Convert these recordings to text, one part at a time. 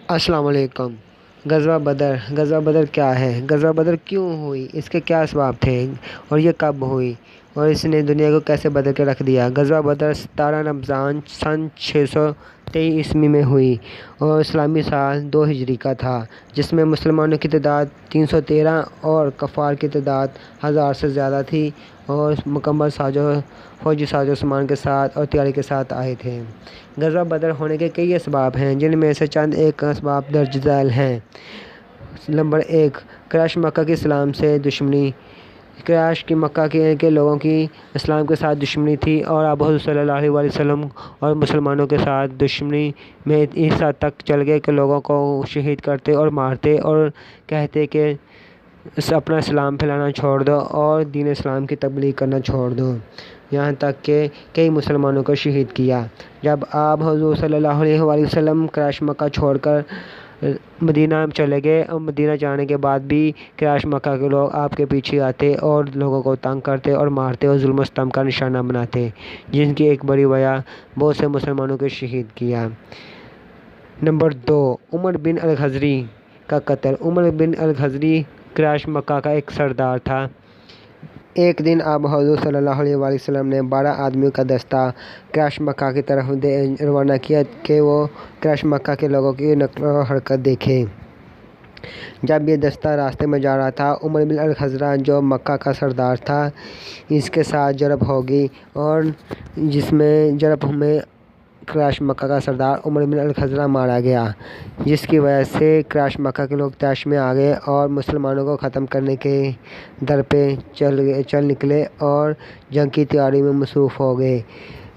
السلام علیکم۔ غزوہ بدر کیا ہے؟ غزوہ بدر کیوں ہوئی؟ اس کے کیا اسباب تھے اور یہ کب ہوئی اور اس نے دنیا کو کیسے بدل کے رکھ دیا؟ غزوہ بدر 17 رمضان سن 623 عیسوی میں ہوئی اور اسلامی سال 2 ہجری کا تھا، جس میں مسلمانوں کی تعداد 313 اور کفار کی تعداد 1000 سے زیادہ تھی اور مکمل فوجی سازوسامان کے ساتھ اور تیاری کے ساتھ آئے تھے۔ غزوہ بدر ہونے کے کئی اسباب ہیں، جن میں سے چند ایک اسباب درج ذیل ہیں۔ نمبر 1، قریش مکہ کی اسلام سے دشمنی۔ قریش کی مکہ کے لوگوں کی اسلام کے ساتھ دشمنی تھی اور آپ حضور صلی اللہ علیہ وسلم اور مسلمانوں کے ساتھ دشمنی میں اس حد تک چل گئے کہ لوگوں کو شہید کرتے اور مارتے اور کہتے کہ اپنا اسلام پھیلانا چھوڑ دو اور دین اسلام کی تبلیغ کرنا چھوڑ دو، یہاں تک کہ کئی مسلمانوں کو شہید کیا۔ جب آپ حضور صلی اللہ علیہ وسلم قریش مکہ چھوڑ کر مدینہ چلے گئے اور مدینہ جانے کے بعد بھی قریش مکہ کے لوگ آپ کے پیچھے آتے اور لوگوں کو تنگ کرتے اور مارتے اور ظلم و ستم کا نشانہ بناتے، جن کی ایک بڑی وجہ بہت سے مسلمانوں کو شہید کیا۔ نمبر 2، عمر بن الغزری کا قتل۔ عمر بن الغزری قریش مکہ کا ایک سردار تھا۔ ایک دن آپ حضور صلی اللہ علیہ وسلم نے 12 آدمیوں کا دستہ قریش مکہ کی طرف روانہ کیا کہ وہ قریش مکہ کے لوگوں کی نقل و حرکت دیکھیں۔ جب یہ دستہ راستے میں جا رہا تھا، عمر بن الغزرہ جو مکہ کا سردار تھا، اس کے ساتھ جھڑپ ہو گئی اور جس میں جھڑپ میں قریش مکہ کا سردار عمر بن الغزرہ مارا گیا، جس کی وجہ سے قریش مکہ کے لوگ طیش میں آ گئے اور مسلمانوں کو ختم کرنے کے در پہ چل نکلے اور جنگ کی تیاری میں مصروف ہو گئے۔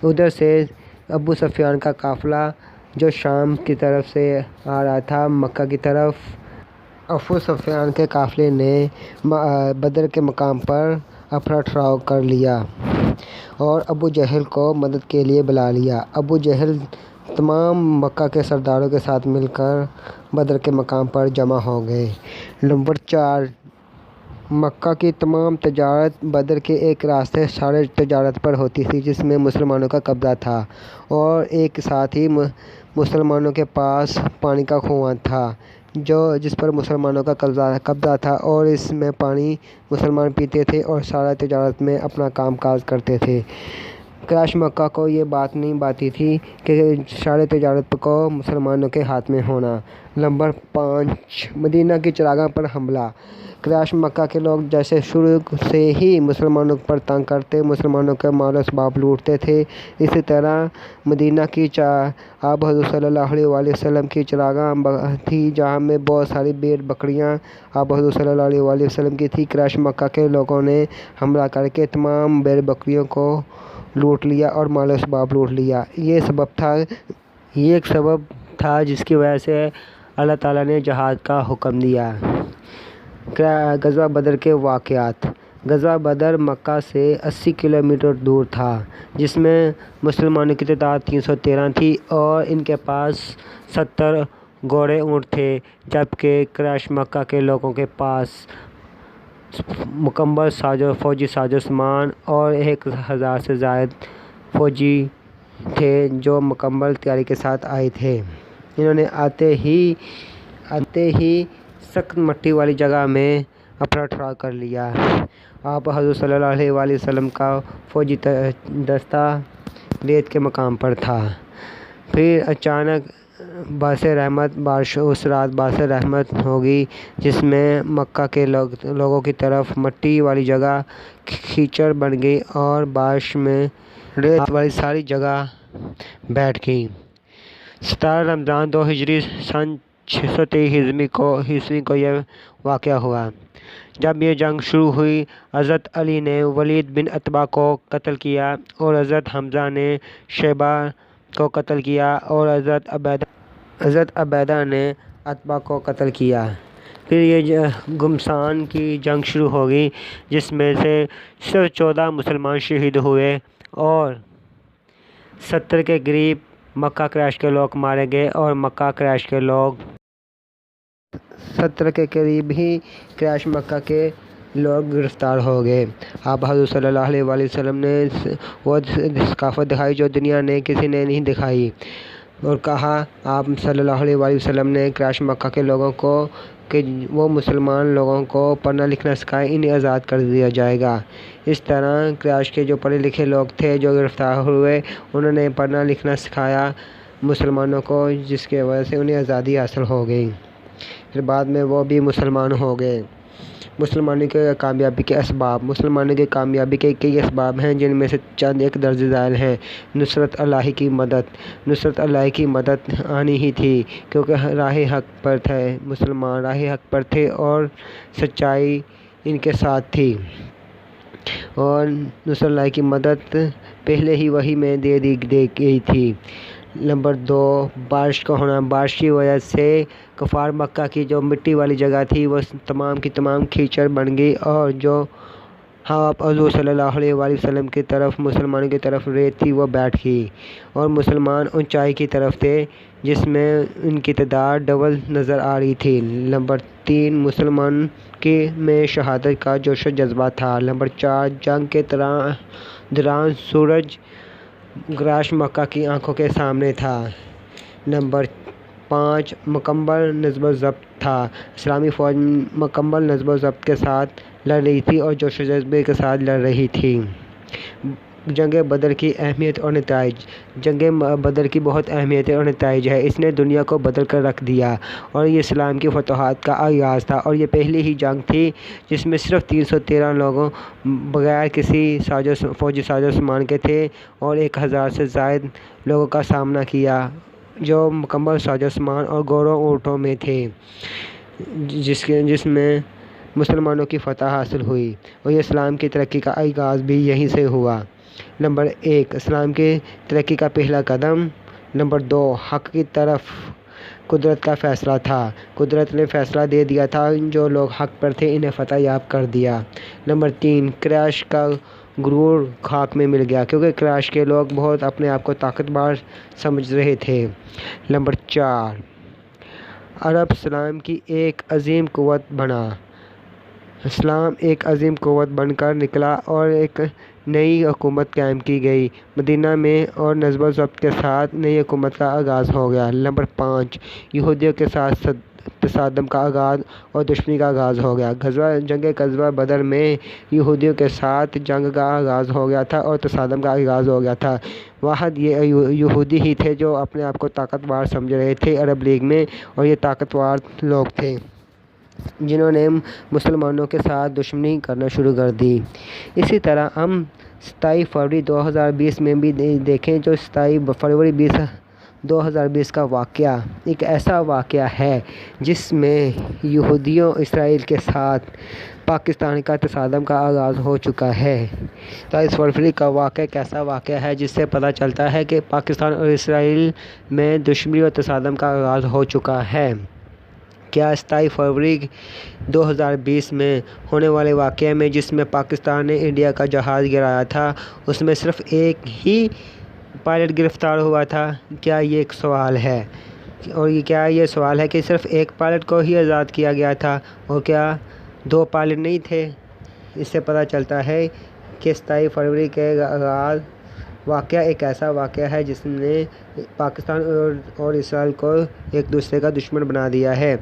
ادھر سے ابو سفیان کا قافلہ جو شام کی طرف سے آ رہا تھا مکہ کی طرف، ابو سفیان کے قافلے نے بدر کے مقام پر افرا ٹھراؤ کر لیا اور ابو جہل کو مدد کے لیے بلا لیا۔ ابو جہل تمام مکہ کے سرداروں کے ساتھ مل کر بدر کے مقام پر جمع ہو گئے۔ نمبر 4، مکہ کی تمام تجارت بدر کے ایک راستے سارے تجارت پر ہوتی تھی، جس میں مسلمانوں کا قبضہ تھا اور ایک ساتھ ہی مسلمانوں کے پاس پانی کا کنواں تھا جس پر مسلمانوں کا قبضہ تھا اور اس میں پانی مسلمان پیتے تھے اور سارا تجارت میں اپنا کام کاج کرتے تھے۔ قریش مکہ کو یہ بات نہیں بھاتی تھی کہ سارے تجارت کو مسلمانوں کے ہاتھ میں ہونا۔ نمبر 5، مدینہ کی چراگاہ پر حملہ۔ قریش مکہ کے لوگ جیسے شروع سے ہی مسلمانوں پر تنگ کرتے، مسلمانوں کے مال و اسباب لوٹتے تھے، اسی طرح مدینہ کی آپ حضور صلی اللہ علیہ وسلم کی چراگاہ تھی، جہاں میں بہت ساری بھیڑ بکریاں آپ حضور صلی اللہ علیہ وسلم کی تھی۔ قریش مکہ کے لوگوں نے حملہ کر کے تمام بھیڑ بکریوں کو لوٹ لیا اور مال و اسباب لوٹ لیا۔ یہ ایک سبب تھا جس کی وجہ سے اللہ تعالیٰ نے جہاد کا حکم دیا۔ غزوہ بدر کے واقعات۔ غزوہ بدر مکہ سے 80 کلومیٹر دور تھا، جس میں مسلمانوں کی تعداد 313 تھی اور ان کے پاس 70 گھوڑے اونٹ تھے، جبکہ قریش مکہ کے لوگوں کے پاس مکمل فوجی سازوسامان اور 1000 سے زائد فوجی تھے جو مکمل تیاری کے ساتھ آئے تھے۔ انہوں نے آتے ہی سخت مٹی والی جگہ میں افرا ٹھراؤ کر لیا۔ آپ حضور صلی اللہ علیہ وسلم کا فوجی دستہ ریت کے مقام پر تھا۔ پھر اچانک اس رات باعث رحمت ہوگی، جس میں مکہ کے لوگوں کی طرف مٹی والی جگہ کیچڑ بن گئی اور بارش میں ریت والی ساری جگہ بیٹھ گئی۔ 17 رمضان 2 ہجری سن 623 عیسوی کو یہ واقعہ ہوا۔ جب یہ جنگ شروع ہوئی، حضرت علی نے ولید بن عتبہ کو قتل کیا اور حضرت حمزہ نے شیبہ کو قتل کیا اور حضرت عبیدہ نے عتبہ کو قتل کیا۔ پھر یہ گھمسان کی جنگ شروع ہو گئی، جس میں سے صرف 14 مسلمان شہید ہوئے اور 70 کے قریب مکہ قریش کے لوگ مارے گئے اور مکہ قریش کے لوگ 70 کے قریب ہی قریش مکہ کے لوگ گرفتار ہو گئے۔ آپ حضور صلی اللہ علیہ وسلم نے وہ ثقافت دکھائی جو دنیا نے کسی نے نہیں دکھائی۔ اور کہا آپ صلی اللہ علیہ وآلہ وسلم نے قریش مکہ کے لوگوں کو کہ وہ مسلمان لوگوں کو پڑھنا لکھنا سکھائے، انہیں آزاد کر دیا جائے گا۔ اس طرح قریش کے جو پڑھے لکھے لوگ تھے جو گرفتار ہوئے، انہوں نے پڑھنا لکھنا سکھایا مسلمانوں کو، جس کی وجہ سے انہیں آزادی حاصل ہو گئی۔ پھر بعد میں وہ بھی مسلمان ہو گئے۔ مسلمانوں کی کامیابی کے اسباب۔ مسلمانوں کی کامیابی کے کئی اسباب ہیں، جن میں سے چند ایک درج ذیل ہیں۔ نصرت اللہ کی مدد۔ نصرت اللہ کی مدد آنی ہی تھی، کیونکہ راہ حق پر تھے، مسلمان راہ حق پر تھے اور سچائی ان کے ساتھ تھی، اور نصرت اللہ کی مدد پہلے ہی وحی میں دے دی گئی تھی۔ نمبر 2، بارش کا ہونا۔ بارش کی وجہ سے کفار مکہ کی جو مٹی والی جگہ تھی وہ تمام کی تمام کیچڑ بن گئی، اور جو آپ حضور صلی اللہ علیہ وآلہ وسلم کی طرف مسلمانوں کی طرف ریت تھی وہ بیٹھ گئی، اور مسلمان اونچائی کی طرف تھے جس میں ان کی تعداد ڈبل نظر آ رہی تھی۔ نمبر 3، مسلمان میں شہادت کا جوش و جذبہ تھا۔ نمبر 4، جنگ کے دوران سورج قریش مکہ کی آنکھوں کے سامنے تھا۔ نمبر 5، مکمل نظم و ضبط تھا۔ اسلامی فوج مکمل نظم و ضبط کے ساتھ لڑ رہی تھی اور جوش و جذبے کے ساتھ لڑ رہی تھی۔ جنگ بدر کی اہمیت اور نتائج۔ جنگ بدر کی بہت اہمیت اور نتائج ہے۔ اس نے دنیا کو بدل کر رکھ دیا، اور یہ اسلام کی فتوحات کا آغاز تھا، اور یہ پہلی ہی جنگ تھی جس میں صرف 313 لوگوں بغیر کسی فوجی ساز و سامان کے تھے، اور 1000 سے زائد لوگوں کا سامنا کیا جو مکمل ساز و سامان اور گھوڑوں اونٹوں میں تھے، جس میں مسلمانوں کی فتح حاصل ہوئی، اور یہ اسلام کی ترقی کا آغاز بھی یہیں سے ہوا۔ نمبر 1، اسلام کی ترقی کا پہلا قدم۔ نمبر 2، حق کی طرف قدرت کا فیصلہ تھا۔ قدرت نے فیصلہ دے دیا تھا، جو لوگ حق پر تھے انہیں فتح یاب کر دیا۔ نمبر 3، قریش کا غرور خاک میں مل گیا، کیونکہ قریش کے لوگ بہت اپنے آپ کو طاقتور سمجھ رہے تھے۔ نمبر 4، عرب اسلام کی ایک عظیم قوت بنا۔ اسلام ایک عظیم قوت بن کر نکلا، اور ایک نئی حکومت قائم کی گئی مدینہ میں، اور نظم و ضبط کے ساتھ نئی حکومت کا آغاز ہو گیا۔ نمبر 5، یہودیوں کے ساتھ تصادم کا آغاز اور دشمنی کا آغاز ہو گیا۔ جنگ غزوہ بدر میں یہودیوں کے ساتھ جنگ کا آغاز ہو گیا تھا اور تصادم کا آغاز ہو گیا تھا۔ واحد یہ یہودی ہی تھے جو اپنے آپ کو طاقتور سمجھ رہے تھے عرب لیگ میں، اور یہ طاقتور لوگ تھے جنہوں نے مسلمانوں کے ساتھ دشمنی کرنا شروع کر دی۔ اسی طرح ہم 27 فروری 2020 میں بھی دیکھیں، جو 27 فروری 2020 کا واقعہ ایک ایسا واقعہ ہے جس میں یہودیوں اسرائیل کے ساتھ پاکستان کا تصادم کا آغاز ہو چکا ہے۔ 27 فروری کا واقعہ ایک ایسا واقعہ ہے جس سے پتہ چلتا ہے کہ پاکستان اور اسرائیل میں دشمنی اور تصادم کا آغاز ہو چکا ہے۔ کیا 27 فروری 2020 میں ہونے والے واقعے میں جس میں پاکستان نے انڈیا کا جہاز گرایا تھا، اس میں صرف ایک ہی پائلٹ گرفتار ہوا تھا؟ کیا یہ ایک سوال ہے، اور کیا یہ سوال ہے کہ صرف ایک پائلٹ کو ہی آزاد کیا گیا تھا، اور کیا 2 پائلٹ نہیں تھے؟ اس سے پتہ چلتا ہے کہ 27 فروری کے آغاز واقعہ ایک ایسا واقعہ ہے جس نے پاکستان اور اسرائیل کو ایک دوسرے کا دشمن بنا دیا ہے۔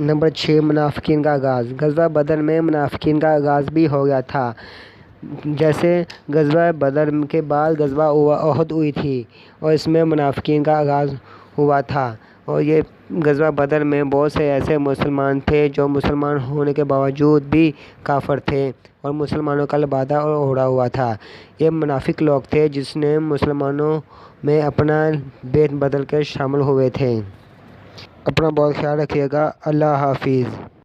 نمبر 6، منافقین کا آغاز۔ غزوہ بدر میں منافقین کا آغاز بھی ہو گیا تھا۔ جیسے غزوہ بدر کے بعد غزوہ احد ہوئی تھی، اور اس میں منافقین کا آغاز ہوا تھا، اور یہ غزوہ بدر میں بہت سے ایسے مسلمان تھے جو مسلمان ہونے کے باوجود بھی کافر تھے، اور مسلمانوں کا لبادہ اوڑھا ہوا تھا۔ یہ منافق لوگ تھے جس نے مسلمانوں میں اپنا بیت بدل کر شامل ہوئے تھے۔ اپنا بہت خیال رکھیے گا۔ اللہ حافظ۔